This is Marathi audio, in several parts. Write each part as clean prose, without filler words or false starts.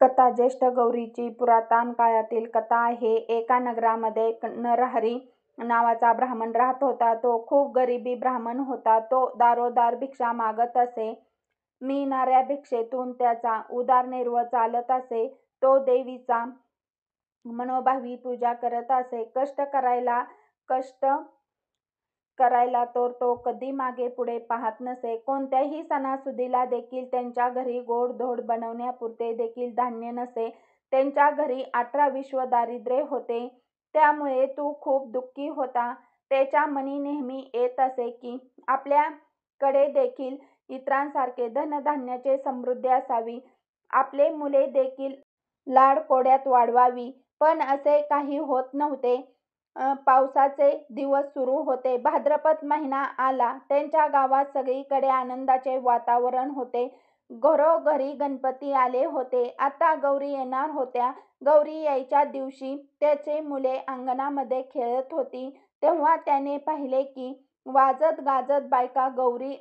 कथा ज्येष्ठ गौरीची पुरातन काळातील कथा आहे. एका नगरामध्ये नरहरी नावाचा ब्राह्मण राहत होता. तो खूप गरीबी ब्राह्मण होता. तो दारोदार भिक्षा मागत असे. मिळणाऱ्या भिक्षेतून त्याचा उदरनिर्वाह चालत असे. तो देवीचा मनोभावे पूजा करत असे. कष्ट करायला तर तो कधी मागे पुढे पाहत नसे. कोणत्याही सणासुदीला देखील त्यांच्या घरी गोड-धोड बनवण्यापुरते देखील धान्य नसे. त्यांच्या घरी 18 दारिद्र्य होते. त्यामुळे तो खूप दुःखी होता. त्याच्या मनी नेहमी येत असे की आपल्याकडे देखील इतरांसारखे धनधान्याची समृद्धी असावी, आपले मुले देखील लाडकोड्यात वाढवावी. पण असे काही होत नव्हते. पावसाचे दिवस सुरू होते. भाद्रपद महिना आला. त्यांच्या गावात सगळीकडे आनंदाचे वातावरण होते. घरोघरी गणपती आले होते. आता गौरी येणार होत्या. गौरी यायच्या दिवशी त्याची मुले अंगणामध्ये खेळत होती. तेव्हा त्याने पाहिले की वाजत गाजत बायका गौरी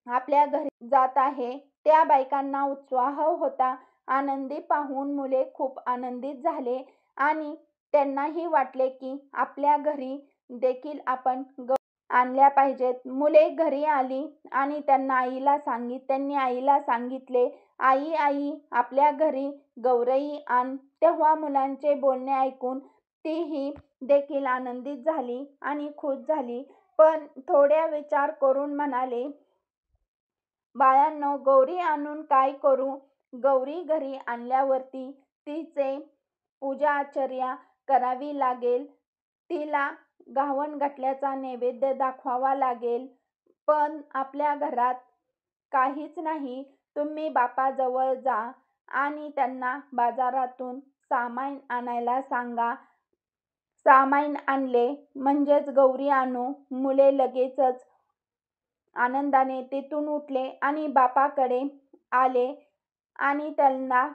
आपल्या घरी जात आहे. त्या बायकांना उत्साह होता. आनंदी पाहून मुले खूप आनंदित झाले आणि त्यांनाही वाटले की आपल्या घरी देखील आपण गौरी आणल्या पाहिजेत. मुले घरी आली आणि त्यांनी आईला सांगितले, आई आई आपल्या घरी गौरी आण. तेव्हा मुलांचे बोलणे ऐकून तीही देखील आनंदित झाली आणि खुश झाली. पण थोड्या विचार करून म्हणाले, बाळांनो, गौरी आणून काय करू? गौरी घरी आणल्यावरती तिचे पूजाआचर्या करावी लागेल. तिला गावन घातल्याचा नैवेद्य दाखवावा लागेल. पण आपल्या घरात काहीच नाही. तुम्ही बापाजवळ जा आणि त्यांना बाजारातून सामान आणायला सांगा. सामान आणले म्हणजेच गौरी आणू. मुले लगेचच आनंदाने तिथून उठले आणि बापाकडे आले आणि त्यांना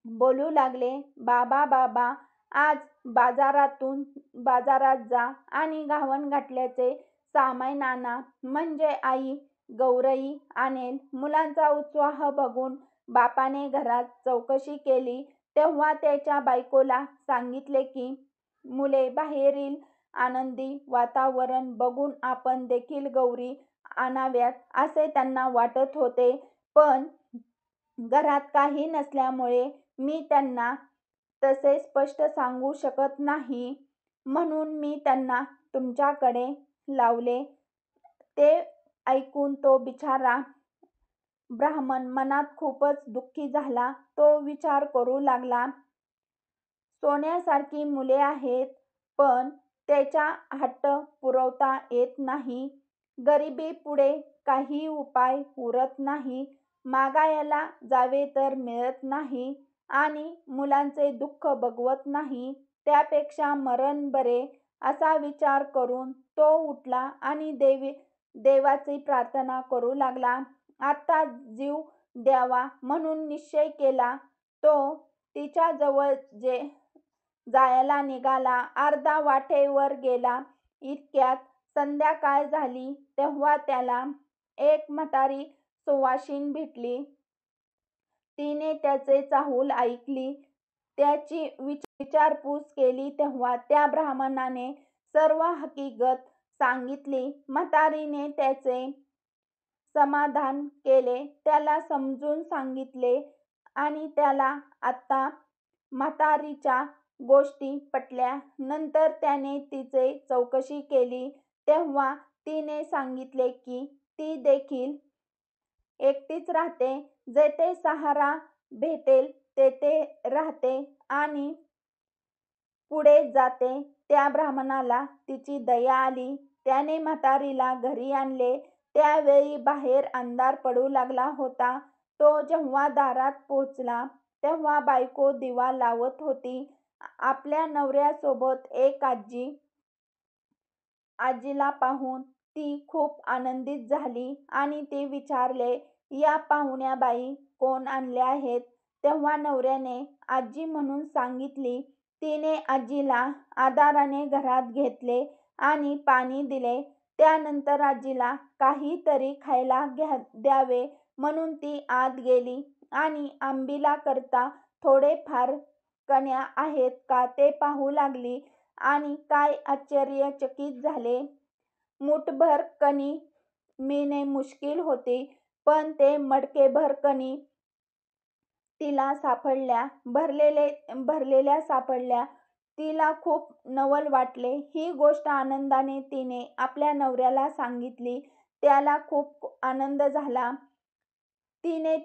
बोलू लागले, बाबा बाबा, आज बाजारात जा आणि गावन घातल्याचे सामान आणा, म्हणजे आई गौरी आणेल. मुलांचा उत्साह बघून बापाने घरात चौकशी केली. तेव्हा त्याच्या बायकोला सांगितले की मुले बाहेरील आनंदी वातावरण बघून आपण देखील गौरी आणाव्यात असे त्यांना वाटत होते. पण घरात काही नसल्यामुळे मी त्यांना तसे स्पष्ट सांगू शकत नाही, म्हणून मी त्यांना तुमच्याकडे लावले. ते ऐकून तो बिचारा ब्राह्मण मनात खूपच दुःखी झाला. तो विचार करू लागला, सोन्यासारखी मुले आहेत, पण त्याचा हट्ट पुरवता येत नाही. गरिबीपुढे काही उपाय उरत नाही. मागायला जावे तर मिळत नाही आणि मुलांचे दुःख बघवत नाही. त्यापेक्षा मरण बरे असा विचार करून तो उठला आणि देवाची प्रार्थना करू लागला. आता जीव द्यावा म्हणून निश्चय केला. तो तिच्याजवळ जायला निघाला. अर्धा वाटेवर गेला इतक्यात संध्याकाळ झाली. तेव्हा त्याला एक म्हातारी सुवासीन भेटली. तिने त्याचे चाहूल ऐकली. त्याची विचारपूस केली. तेव्हा त्या ब्राह्मणाने सर्व हकीकत सांगितली. म्हातारीने त्याचे समाधान केले. त्याला समजून सांगितले आणि त्याला आता म्हातारीच्या गोष्टी पटल्या. नंतर त्याने तिची चौकशी केली. तेव्हा तिने सांगितले की ती देखील एकटीच राहते. जेथे सहारा भेटेल तेथे राहते आणि पुढे जाते. त्या ब्राह्मणाला तिची दया आली. त्याने म्हातारीला घरी आणले. त्यावेळी बाहेर अंधार पडू लागला होता. तो जेव्हा दारात पोहोचला तेव्हा बायको दिवा लावत होती. आपल्या नवऱ्यासोबत एक आजीला पाहून ती खूप आनंदित झाली आणि ती विचारले, या पाहुण्या बाई कोण आणल्या आहेत? तेव्हा नवऱ्याने आजी म्हणून सांगितली. तिने आजीला आदराने घरात घेतले आणि पाणी दिले. त्यानंतर आजीला काहीतरी खायला द्यावे म्हणून ती आत गेली आणि आंबीला करता थोडेफार कण्या आहेत का ते पाहू लागली आणि काय आश्चर्यचकित झाले. मूठभर कणी मिळणे मुश्किल होते, पण ते मडकेभर कणी तिला सापडल्या. भरलेल्या सापडल्या. तिला खूप नवल वाटले. ही गोष्ट आनंदाने तिने आपल्या नवऱ्याला सांगितली. त्याला खूप आनंद झाला. तिने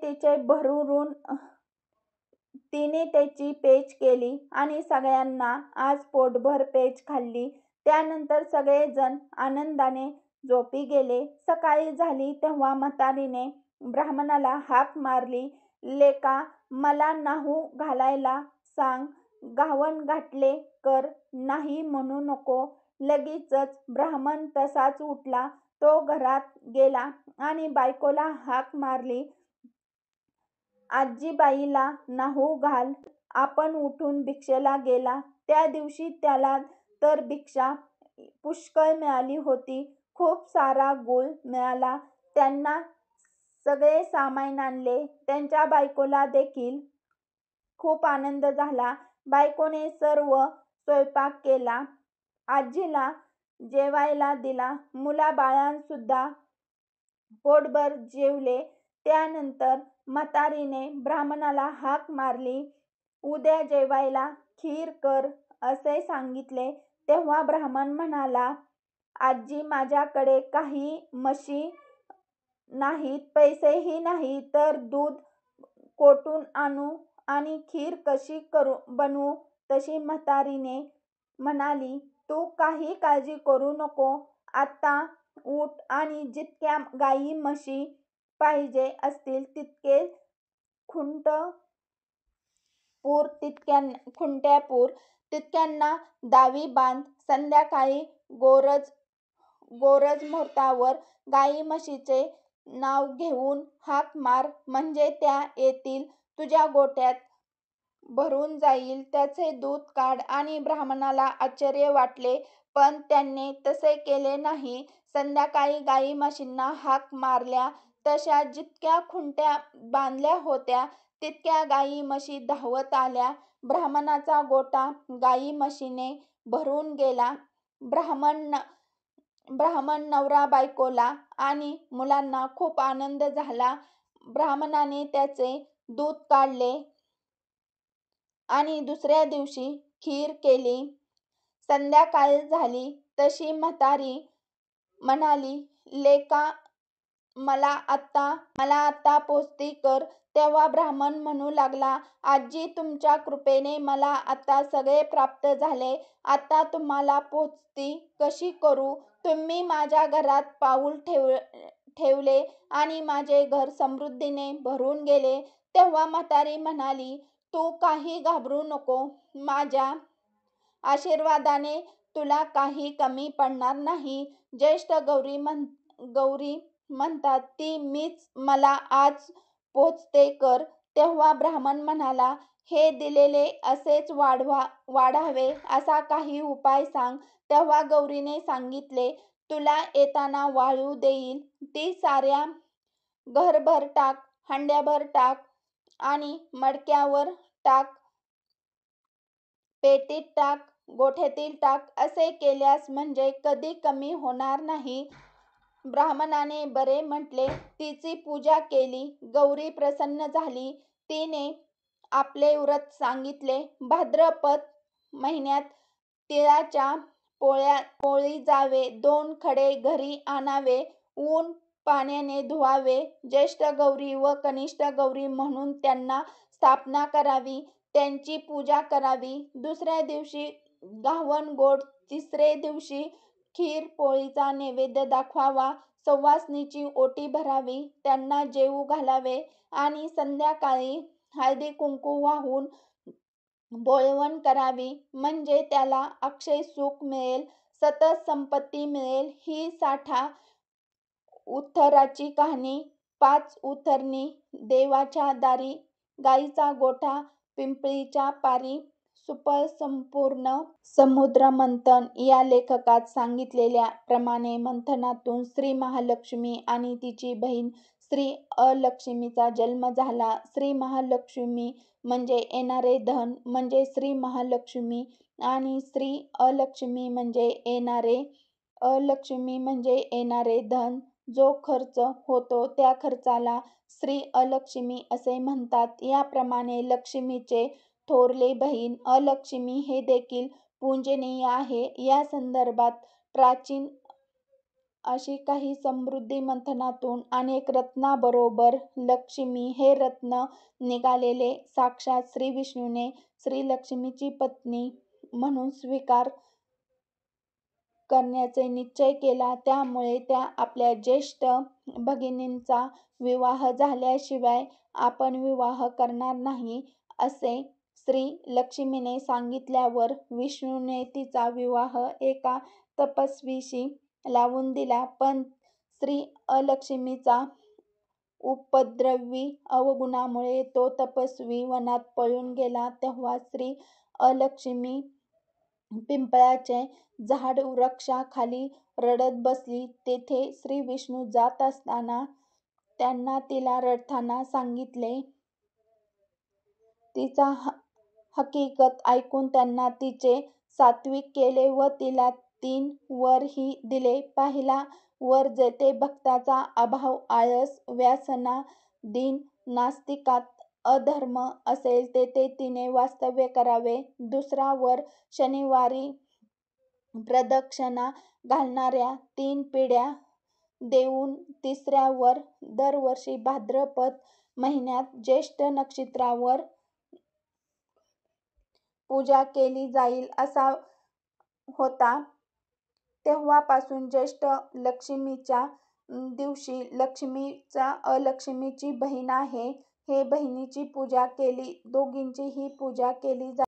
त्याची पेच केली आणि सगळ्यांना आज पोटभर पेच खाल्ली. त्यानंतर सगळेजण आनंदाने झोपी गेले. सकाळी झाली तेव्हा म्हातारीने ब्राह्मणाला हाक मारली, लेका, मला न्हाऊ घालायला सांग. गावन घातले कर, नाही म्हणू नको. लगेचच ब्राह्मण तसाच उठला. तो घरात गेला आणि बायकोला हाक मारली, आजीबाईला न्हाऊ घाल. आपण उठून भिक्षेला गेला. त्या दिवशी त्याला तर भिक्षा पुष्कळ मिळाली होती. खूप सारा गूळ मिळाला. त्यांना सगळे सामान आणले. त्यांच्या बायकोला देखील खूप आनंद झाला. बायकोने सर्व स्वयंपाक केला. आजीला जेवायला दिला. मुलाबाळांसुद्धा पोटभर जेवले. त्यानंतर म्हातारीने ब्राह्मणाला हाक मारली, उद्या जेवायला खीर कर असे सांगितले. तेव्हा ब्राह्मण म्हणाला, आजी, माझ्याकडे काही म्हशी नाहीत, पैसेही नाही, तर दूध कोठून आणू आणि खीर कशी बनवू. तशी म्हातारीने म्हणाली, तू काही काळजी करू नको. आता उठ आणि जितक्या गाई म्हशी पाहिजे असतील तितके खुंट्या पुर, तितक्यांना दावी बांध. संध्याकाळी गोरज मुहूर्तावर गाई म्हशीचे नाव घेऊन हाक मार, म्हणजे त्या येतील. तुझ्या गोठ्यात भरून जाईल. त्याचे दूध काढ. आणि ब्राह्मणाला आश्चर्य वाटले, पण त्याने तसे केले नाही. संध्याकाळी गाई म्हशींना हाक मारल्या तशा जितक्या खुंट्या बांधल्या होत्या तितक्या गाई म्हशी धावत आल्या. ब्राह्मणाचा गोठा गाई म्हशीने भरून गेला. ब्राह्मण नवरा बायकोला आणि मुलांना खूप आनंद झाला. ब्राह्मणाने त्याचे दूध काढले आणि दुसऱ्या दिवशी खीर केली. संध्याकाळ झाली तशी म्हातारी म्हणाली, लेका, मला आता पोचती कर. तेव्हा ब्राह्मण म्हणू लागला, आजी, तुमच्या कृपेने मला आता सगळे प्राप्त झाले. आता तुम्हाला पोचती कशी करू. तुम्ही माझ्या घरात पाऊल ठेवले आणि माझे घर समृद्धीने भरून गेले. तेव्हा म्हातारी म्हणाली, तू काही घाबरू नको. माझ्या आशीर्वादाने तुला काही कमी पडणार नाही. ज्येष्ठ गौरी म्हणतात ती मीच, मला आज पोचते कर. तेव्हा ब्राह्मण म्हणाला, हे दिलेले असेच वाढावे असा काही उपाय सांग. तेव्हा गौरीने सांगितले, तुला येताना वाळू देईल, ती साऱ्या घरभर टाक, हंड्याभर टाक आणि मडक्यावर टाक, पेटीत टाक, गोठ्यातील टाक. असे केल्यास म्हणजे कधी कमी होणार नाही. ब्राह्मणाने बरे म्हटले. तिची पूजा केली. गौरी प्रसन्न झाली. तिने आपले व्रत सांगितले. भाद्रपद महिन्यात तिळाच्या पोळी जावे, 2 खडे घरी आणावे, ऊन पाण्याने धुवावे, ज्येष्ठ गौरी व कनिष्ठ गौरी म्हणून त्यांना स्थापना करावी, त्यांची पूजा करावी. दुसऱ्या दिवशी गावण गोड, तिसरे दिवशी खीर पोळीचा नैवेद्य दाखवावा, सवासणीची ओटी भरावी, त्यांना जेवू घालावे आणि संध्याकाळी हळदी कुंकू वाहून बोळवण करावी, म्हणजे त्याला अक्षय सुख मिळेल, सतत संपत्ती मिळेल. ही 60 उथराची कहाणी. 5 उथरणी देवाच्या दारी, गाईचा गोठा पिंपळीच्या पारी, सुफळ संपूर्ण समुद्र मंथन. या लेखकात सांगितलेल्या प्रमाणे मंथनातून श्री महालक्ष्मी आणि तिची बहीण श्री अलक्ष्मीचा जन्म झाला. श्री महालक्ष्मी म्हणजे येणारे धन म्हणजे श्री महालक्ष्मी आणि श्री अलक्ष्मी म्हणजे येणारे धन. जो खर्च होतो त्या खर्चाला श्री अलक्ष्मी असे म्हणतात. याप्रमाणे लक्ष्मीचे थोरले बहीण अलक्ष्मी हे देखील पूजनीय आहे. या संदर्भात प्राचीन अशी काही समृद्धी मंथनातून अनेक रत्नाबरोबर लक्ष्मी हे रत्न निघालेले. साक्षात श्री विष्णूने श्रीलक्ष्मीची पत्नी म्हणून स्वीकार करण्याचा निश्चय केला. त्यामुळे त्या आपल्या ज्येष्ठ भगिनींचा विवाह झाल्याशिवाय आपण विवाह करणार नाही असे श्री लक्ष्मीने सांगितल्यावर विष्णूने तिचा विवाह एका तपस्वीशी लावून दिला. पण श्री अलक्ष्मीचा उपद्रवी अवगुणामुळे तो तपस्वी वनात पळून गेला. तेव्हा श्री अलक्ष्मी पिंपळाचे झाड वृक्षाखाली रडत बसली. तेथे श्री विष्णू जात असताना त्यांना तिला रडताना सांगितले. तिचा हकीकत ऐकून त्यांना तिचे सात्विक केले व तिला 3 वरही दिले. पहिला वर जेथे भक्ताचा अभाव, आळस, व्यसना, दिन, नास्तिकात अधर्म असेल तेथे तिने वास्तव्य करावे. दुसरा वर शनिवारी प्रदक्षिणा घालणाऱ्या 3 पिढ्या देऊन तिसऱ्या वर दरवर्षी भाद्रपद महिन्यात ज्येष्ठ नक्षत्रावर पूजा केली जाईल असा होता. तेव्हापासून ज्येष्ठ लक्ष्मीच्या दिवशी लक्ष्मीचा अलक्ष्मीची बहीण आहे हे बहिणीची पूजा केली. दोघींचीही पूजा केली जाते.